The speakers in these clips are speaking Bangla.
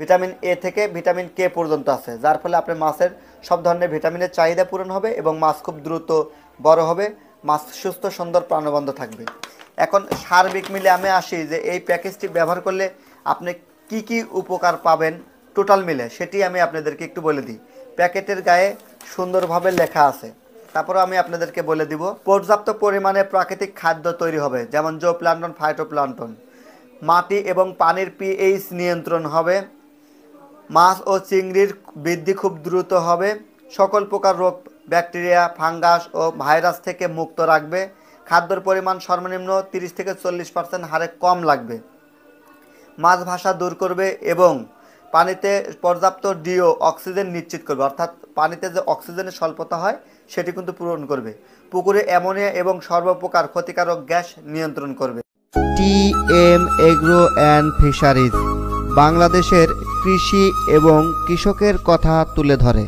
ভিটামিন এ থেকে ভিটামিন কে পর্যন্ত আছে, যার ফলে আপনার মাছের সব ধরনের ভিটামিনের চাহিদা পূরণ হবে এবং মাছ খুব দ্রুত বড় হবে, মাছ সুস্থ সুন্দর প্রাণবন্ত থাকবে। এখন সার্বিক মিলে আমি আসি যে এই প্যাকেজটি ব্যবহার করলে আপনি কি কি উপকার পাবেন টোটাল মিলে, সেটি আমি আপনাদেরকে একটু বলে দিই। প্যাকেটের গায়ে সুন্দরভাবে লেখা আছে, তারপরে আমি আপনাদেরকে বলে দিব। পর্যাপ্ত পরিমাণে প্রাকৃতিক খাদ্য তৈরি হবে, যেমন জোপ্লান্টন, ফাইটোপ্লান্টন। মাটি এবং পানির পিএইচ নিয়ন্ত্রণ হবে। মাছ ও চিংড়ির বৃদ্ধি খুব দ্রুত হবে। সকল প্রকার রোগ, ব্যাকটেরিয়া, ফাঙ্গাস ও ভাইরাস থেকে মুক্ত রাখবে। খাদ্যর পরিমাণ সর্বনিম্ন 30 থেকে 40% হারে কম লাগবে। মাছ ভাসা দূর করবে এবং পানিতে পর্যাপ্ত ডিও অক্সিজেন নিশ্চিত করবে, অর্থাৎ পানিতে যে অক্সিজেনের স্বল্পতা হয় সেটি কিন্তু পূরণ করবে। পুকুরে অ্যামোনিয়া এবং সর্বপ্রকার ক্ষতিকারক গ্যাস নিয়ন্ত্রণ করবে। টিএম এগ্রো অ্যান্ড ফিশারিজ বাংলাদেশের কৃষি এবং কৃষকের কথা তুলে ধরে।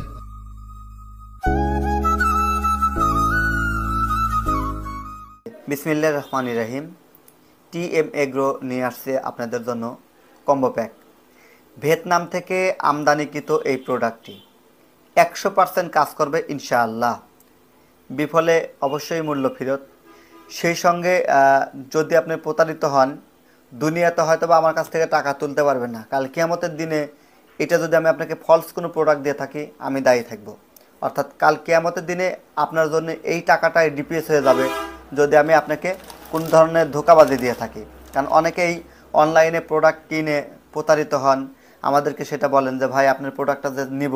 বিসমিল্লাহির রহমানির রহিম। টিএম এগ্রো নিয়ে আসছে আপনাদের জন্য কম্বো প্যাক। ভিয়েতনাম থেকে আমদানিকৃত এই প্রোডাক্টটি 100% কাজ করবে ইনশাআল্লাহ। বিফলে অবশ্যই মূল্য ফেরত। সেই সঙ্গে যদি আপনি প্রতারিত হন, দুনিয়াতে হয়তো বা আমার কাছ থেকে টাকা তুলতে পারবেন না, কাল কিয়ামতের দিনে এটা যদি আমি আপনাকে ফলস কোনো প্রোডাক্ট দিয়ে থাকি, আমি দায়ী থাকব। অর্থাৎ কাল কিয়ামতের দিনে আপনার জন্য এই টাকাটাই ডিপিএস হয়ে যাবে যদি আমি আপনাকে কোন ধরনের ধোঁকাবাজি দিয়ে থাকি। কারণ অনেকেই অনলাইনে প্রোডাক্ট কিনে প্রতারিত হন, আমাদেরকে সেটা বলেন যে ভাই আপনার প্রোডাক্টটা যে নিব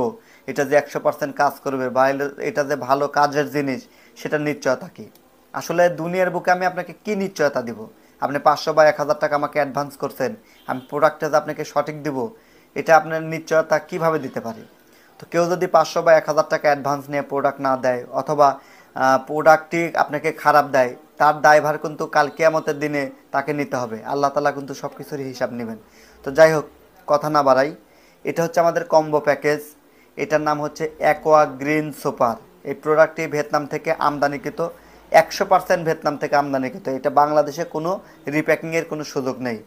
এটা যে 100% কাজ করবে বা এটা যে ভালো কাজের জিনিস, সেটা নিশ্চয়তা কি? আসলে দুনিয়ার বুকে আমি আপনাকে কি নিশ্চয়তা দিব? আপনি 500 বা 1000 টাকা আমাকে অ্যাডভান্স করছেন, আমি প্রোডাক্টটা যে আপনাকে সঠিক দিব, এটা আপনার নিশ্চয়তা কিভাবে দিতে পারি? তো কেউ যদি 500 বা 1000 টাকা অ্যাডভান্স নিয়ে প্রোডাক্ট না দেয় অথবা প্রোডাক্টটি আপনাকে খারাপ দেয়, তার দায়ভার কিন্তু কাল কিয়ামতের দিনে তাকে নিতে হবে। আল্লাহ তাআলা কিন্তু সব কিছুরই হিসাব নেবেন। তো যাই হোক, কথা না বাড়াই, এটা হচ্ছে আমাদের কম্বো প্যাকেজ। এটার নাম হচ্ছে অ্যাকোয়া গ্রিন সুপার। এই প্রোডাক্টটি ভিয়েতনাম থেকে আমদানিকৃত, 100% ভিয়েতনাম থেকে আমদানিকৃত। এটা বাংলাদেশে কোনো রিপ্যাকিংয়ের কোনো সুযোগ নেই।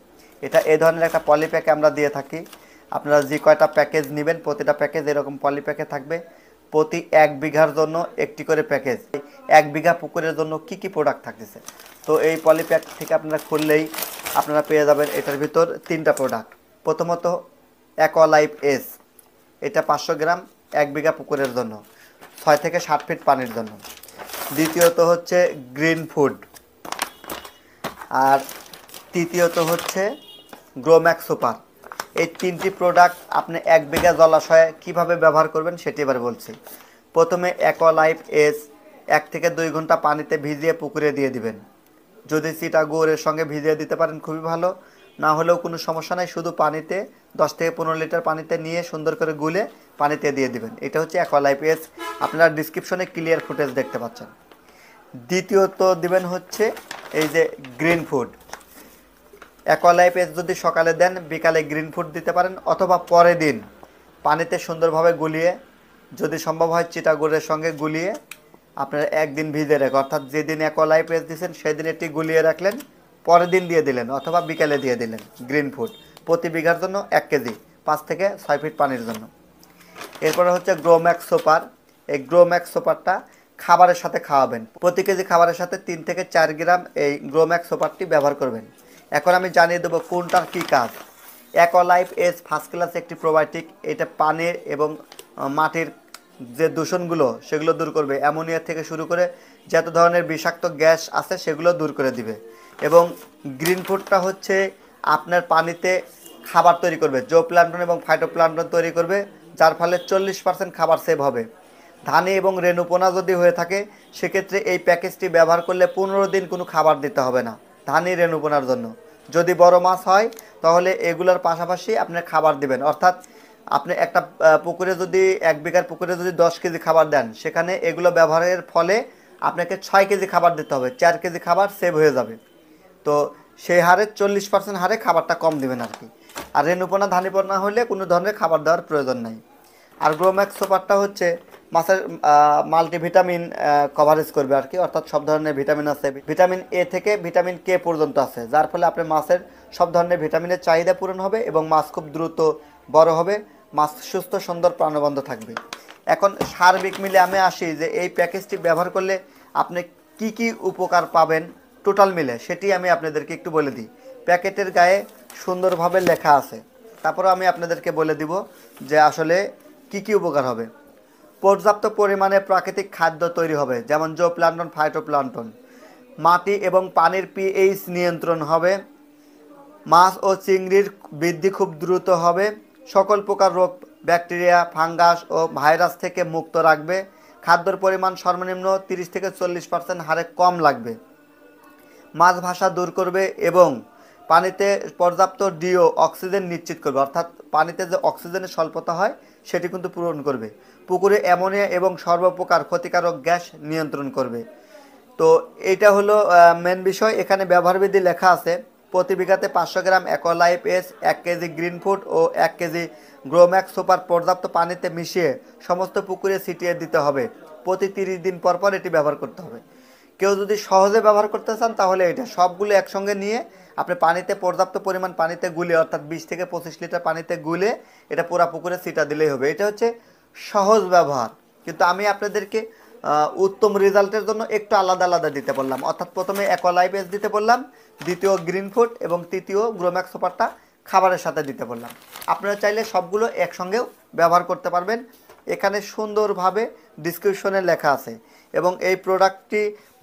এটা এই ধরনের একটা পলিপ্যাকে আমরা দিয়ে থাকি। আপনারা যে কয়টা প্যাকেজ নেবেন প্রতিটা প্যাকেজ এরকম পলিপ্যাকে থাকবে। প্রতি 1 বিঘার জন্য একটি করে প্যাকেজ। 1 বিঘা পুকুরের জন্য কি কি প্রোডাক্ট থাকতেছে, তো এই পলিপ্যাক থেকে আপনারা খুললেই আপনারা পেয়ে যাবেন এটার ভিতর 3টা প্রোডাক্ট। প্রথমত অ্যাকোয়া লাইফ এস, এটা 500 গ্রাম 1 বিঘা পুকুরের জন্য, 6 থেকে 7 ফিট পানির জন্য। দ্বিতীয়ত হচ্ছে গ্রিন ফুড, আর তৃতীয়ত হচ্ছে গ্রোম্যাক্স সুপার। এই 3টি প্রোডাক্ট আপনি 1 বিঘা জলাশয়ে কীভাবে ব্যবহার করবেন সেটি এবার বলছি। প্রথমে অ্যাকোয়া লাইফ এস 1 থেকে 2 ঘন্টা পানিতে ভিজিয়ে পুকুরে দিয়ে দিবেন। যদি চিটা গুড়ের সঙ্গে ভিজিয়ে দিতে পারেন খুবই ভালো, না হলেও কোনো সমস্যা নাই, শুধু পানিতে 10 থেকে 15 লিটার পানিতে নিয়ে সুন্দর করে গুলে পানিতে দিয়ে দিবেন। এটা হচ্ছে অ্যাকোয়া লাইফ এস, আপনারা ডিসক্রিপশনে ক্লিয়ার ফুটেজ দেখতে পাচ্ছেন। দ্বিতীয়ত দিবেন হচ্ছে এই যে green food. Aqua life S যদি সকালে দেন, বিকালে গ্রিন ফুড দিতে পারেন, অথবা পরের দিন পানিতে সুন্দরভাবে গুলিয়ে, যদি সম্ভব হয় চিটা গুড়ের সঙ্গে গুলিয়ে আপনারা একদিন ভিজে রাখেন। অর্থাৎ যেদিন অ্যাকোয়া লাইফ এস দিয়েছেন সেদিন এটি গুলিয়ে রাখলেন, পরের দিন দিয়ে দিলেন অথবা বিকালে দিয়ে দিলেন গ্রিন ফুড। প্রতি বিঘার জন্য 1 কেজি, 5 থেকে 6 ফিট পানির জন্য। এরপরে হচ্ছে গ্রোম্যাক্স সুপার। এই গ্রোম্যাক্স সুপারটা খাবারের সাথে খাওয়াবেন। প্রতি কেজি খাবারের সাথে 3 থেকে 4 গ্রাম এই গ্রোম্যাক্স সুপারটি ব্যবহার করবেন। এখন আমি জানিয়ে দেবো কোনটার কী কাজ। Aqua life S first class একটি প্রোবায়োটিক। এটা পানির এবং মাটির যে দূষণগুলো সেগুলো দূর করবে, অ্যামোনিয়া থেকে শুরু করে যত ধরনের বিষাক্ত গ্যাস আছে সেগুলো দূর করে দিবে। এবং গ্রিন ফুডটা হচ্ছে আপনার পানিতে খাবার তৈরি করবে, জোপ্লান্টন এবং ফাইটোপ্লান্টন তৈরি করবে, যার ফলে 40% খাবার সেভ হবে। ধানে এবং রেণুপোনা যদি হয়ে থাকে সেক্ষেত্রে এই প্যাকেজটি ব্যবহার করলে 15 দিন কোনো খাবার দিতে হবে না ধানি রেণুপোনার জন্য। যদি বড় মাছ হয় তাহলে এগুলোর পাশাপাশি আপনি খাবার দিবেন। অর্থাৎ আপনি একটা পুকুরে যদি 1 বিঘার পুকুরে যদি 10 কেজি খাবার দেন, সেখানে এগুলো ব্যবহারের ফলে আপনাকে 6 কেজি খাবার দিতে হবে, 4 কেজি খাবার সেভ হয়ে যাবে। তো সেই হারে 40% হারে খাবারটা কম দিবেন আর কি। আর রেণুপোনা ধানিপোনা হলে কোনো ধরনের খাবার দেওয়ার প্রয়োজন নাই। আর গ্রোম্যাক্স সুপারটা হচ্ছে মাছের মাল্টিভিটামিন কভারেজ করবে আর কি, অর্থাৎ সব ধরনের ভিটামিন আছে, ভিটামিন এ থেকে ভিটামিন কে পর্যন্ত আছে, যার ফলে আপনার মাছের সব ধরনের ভিটামিনের চাহিদা পূরণ হবে এবং মাছ খুব দ্রুত বড় হবে, মাছ সুস্থ সুন্দর প্রাণবন্ত থাকবে। এখন সার্বিক মিলে আমি আসি যে এই প্যাকেজটি ব্যবহার করলে আপনি কি কি উপকার পাবেন টোটাল মিলে, সেটি আমি আপনাদেরকে একটু বলে দিই। প্যাকেটের গায়ে সুন্দরভাবে লেখা আছে, তারপরে আমি আপনাদেরকে বলে দিব যে আসলে কি কি উপকার হবে। পর্যাপ্ত পরিমাণে প্রাকৃতিক খাদ্য তৈরি হবে, যেমন জোপ্লান্টন, ফাইটোপ্লান্টন। মাটি এবং পানির পিএইচ নিয়ন্ত্রণ হবে। মাছ ও চিংড়ির বৃদ্ধি খুব দ্রুত হবে। সকল প্রকার রোগ, ব্যাকটেরিয়া, ফাঙ্গাস ও ভাইরাস থেকে মুক্ত রাখবে। খাদ্যের পরিমাণ সর্বনিম্ন 30 থেকে 40% হারে কম লাগবে। মাছ ভাসা দূর করবে এবং পানিতে পর্যাপ্ত ডিও অক্সিজেন নিশ্চিত করবে, অর্থাৎ পানিতে যে অক্সিজেনের স্বল্পতা হয় সেটি কিন্তু পূরণ করবে। পুকুরে অ্যামোনিয়া এবং সর্বপ্রকার ক্ষতিকারক গ্যাস নিয়ন্ত্রণ করবে। তো এইটা হলো মেন বিষয়। এখানে ব্যবহারবিধি লেখা আছে। প্রতি বিঘাতে 500 গ্রাম অ্যাকোয়ালাইফ এস, 1 কেজি গ্রিন ফুড ও 1 কেজি গ্রোম্যাক্স সুপার পর্যাপ্ত পানিতে মিশিয়ে সমস্ত পুকুরে ছিটিয়ে দিতে হবে। প্রতি 30 দিন পর পর এটি ব্যবহার করতে হবে। কেউ যদি সহজে ব্যবহার করতে চান তাহলে এটা সবগুলো একসঙ্গে নিয়ে আপনি পানিতে পর্যাপ্ত পরিমাণ পানিতে গুলে, অর্থাৎ 20 থেকে 25 লিটার পানিতে গুলে এটা পুরা পুকুরে ছিটা দিলেই হবে। এটা হচ্ছে সহজ ব্যবহার, কিন্তু আমি আপনাদেরকে উত্তম রেজাল্টের জন্য একটু আলাদা আলাদা দিতে বললাম। অর্থাৎ প্রথমে অ্যাকোয়ালাইফ এস দিতে বললাম, দ্বিতীয় গ্রিন ফুড এবং তৃতীয় গ্রোম্যাক্স সুপারটা খাবারের সাথে দিতে বললাম। আপনারা চাইলে সবগুলো একসঙ্গেও ব্যবহার করতে পারবেন। এখানে সুন্দরভাবে ডিসক্রিপশনে লেখা আছে। এবং এই প্রোডাক্টটি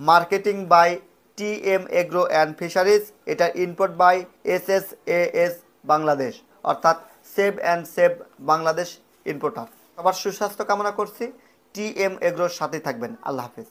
marketing by TM agro and fisheries, এটা ইম্পোর্ট বাই SSAS বাংলাদেশ, অর্থাৎ save and save Bangladesh importer. সবার সুস্বাস্থ্য কামনা করছি। টিএম এগ্রোর সাথে থাকবেন। আল্লাহ হাফেজ।